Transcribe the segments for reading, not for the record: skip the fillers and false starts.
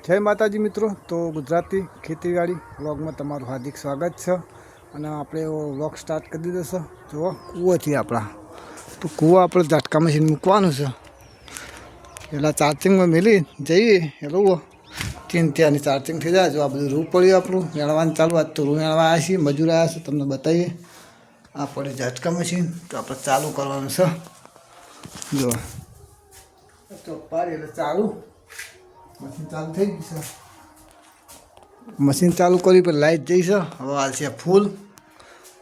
જય માતાજી મિત્રો। તો ગુજરાતી ખેતીવાડી વ્લોગમાં તમારું હાર્દિક સ્વાગત છે। અને આપણે એવો વ્લોગ સ્ટાર્ટ કરી દીધો છે। જુઓ કૂવોથી આપણા તો કૂવો આપણે ઝાટકા મશીન મૂકવાનું છે। પહેલાં ચાર્જિંગમાં મેલી જઈએ એટલે ત્યાંની ચાર્જિંગ થઈ જાય। જો આ બધું રૂ પડ્યું આપણું મેળવાનું ચાલુ। આજ તો રૂ મેળવા આવ્યા છીએ, મજૂર આવ્યા છે, તમને બતાવીએ। આ પડે ઝાટકા મશીન તો આપણે ચાલુ કરવાનું છે। જો તો પાડી એટલે ચાલુ મશીન ચાલુ થઈ ગઈ છે। મશીન ચાલુ કરી પર લાઈટ જઈ છે। હવે હાલ છે ફૂલ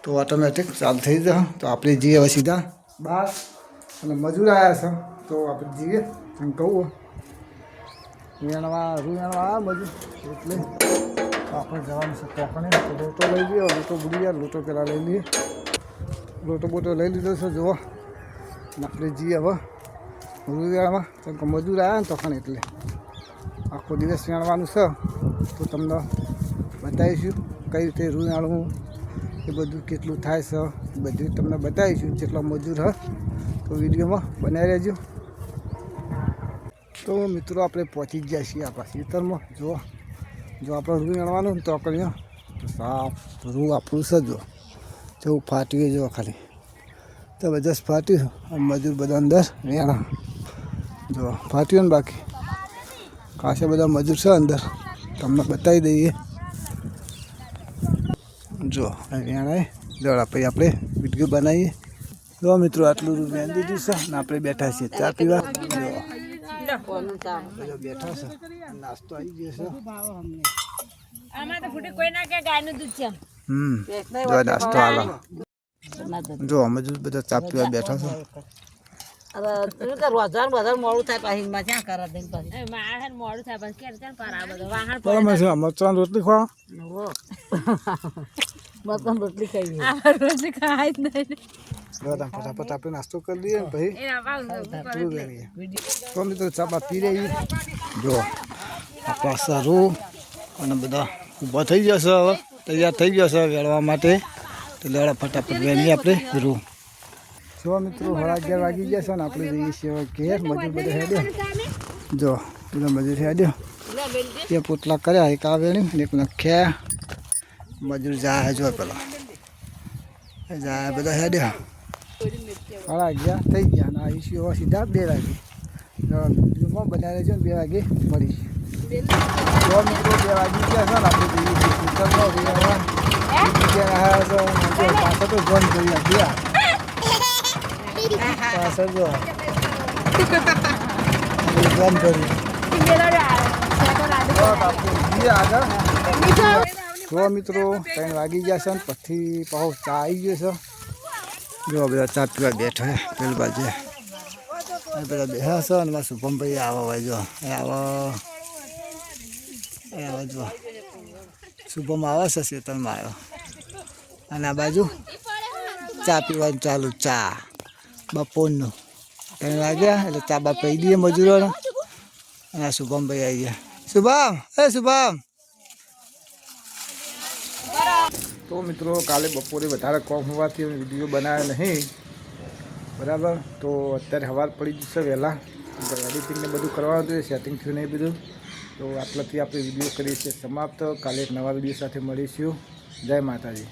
તો ઓટોમેટિક ચાલુ થઈ જશે। તો આપણે જઈએ હવે સીધા બહાર અને મજૂર આવ્યા છે તો આપણે જઈએ એમ કહું વેણવા રૂ વેણવા આવ્યા મજૂર એટલે આપણે જવાનું છે ટોકણે। તો લોટો લઈ લઈએ, લોટો ભૂલી ગયા, લોટો પહેલાં લઈ લઈએ, લોટો બોટો લઈ લીધો છે। જુઓ આપણે જઈએ હવે રૂ વેણવા, કેમ કે મજૂર આવ્યા ને ટોકણે એટલે આખો દિવસ વેણવાનું છે। તો તમને બતાવીશું કઈ રીતે રૂ વેણવું, એ બધું કેટલું થાય છે એ બધું તમને બતાવીશું। જેટલા મજૂર હોય તો વિડીયોમાં બનાવી રહેજો। તો મિત્રો આપણે પહોંચી ગયા છીએ આપણા ખેતરમાં। જો આપણે રૂ વેણવાનું તો આપણે તો સાફ રૂ આપણું છે। જો જેવું ફાટ્યું જો ખાલી જબરજસ્ત ફાટ્યું। મજૂર બધા અંદર વેણા જો ફાટ્યું ને બાકી ખાસે બધા મજૂર છે અંદર, તમને બતાવી દઈએ। જો વેણાય દોડા પછી આપણે વિડીયો બનાવીએ। જો મિત્રો આટલું રૂ વેણ દીધું છે ને આપણે બેઠા છીએ ચા પીવા। બેઠા છે, નાસ્તો આવી ગયો છે। જો નાસ્તો હાલો। જો મજૂર બધા ચા પીવા બેઠા છે। મરચાં રોટલી ખાવા રોટલી ખાઈ ફટાફટ આપણે નાસ્તો કરી દઈએ ને પછી તો મિત્રો ચા બા પી રહી। જો આપણા સારું અને બધા ઊભા થઈ જશે, હવે તૈયાર થઈ જશે વેળવા માટે। તો લેવડા ફટાફટ વેણીએ આપણે રૂ। જો મિત્રો 11:30 વાગી ગયા છે ને આપણે જઈએ છીએ ઘેર। મજૂર બધા હેડ્યો, જો બધા મજૂર હેડ્યો, એ પોટલા કર્યા, એક આ વેણી ને એક નખ્યા। મજૂર જાય જો પેલા જાય બધા હેડ્યા। 11:30 થઈ ગયા અને આવીશું હવે સીધા 2 વાગે। વિડીયોમાં બનાવી રહેજો ને 2 વાગે મળીશું। જો મિત્રો 2 વાગી ગયા છે ને આપણે જઈએ છીએ પાછળ તો જોન જોઈએ ગયા પાછળ જો જોન કરી જો મિત્રો 3 વાગી ગયા છે ને પછી પાછો ચા આવી ગયો છે। જો બધા ચા પીવા બેઠા પેલી બાજુ પેલા બેઠા છે અને શુભમભાઈ આવો ભાઈ જો આવો જો શુભમ આવે છે ખેતરમાં આવ્યો અને આ બાજુ ચા પીવાનું ચાલુ। ચા બપોરનું 3 વાગ્યા એટલે ચા બા પી દઈએ મજૂરોને અને આ શુભમભાઈ આવી ગયા। શુભમ શુભમ તો મિત્રો કાલે બપોરે વધારે કોમ હોવાથી વિડીયો બનાવ્યો નહીં બરાબર। તો અત્યારે સવાર પડી જશે વહેલા, એડિટિંગને બધું કરવાનું હતું, સેટિંગ થયું નહીં બધું। તો આટલાથી આપણે વિડીયો કરીએ છીએ સમાપ્ત। કાલે એક નવા વિડીયો સાથે મળીશું। જય માતાજી।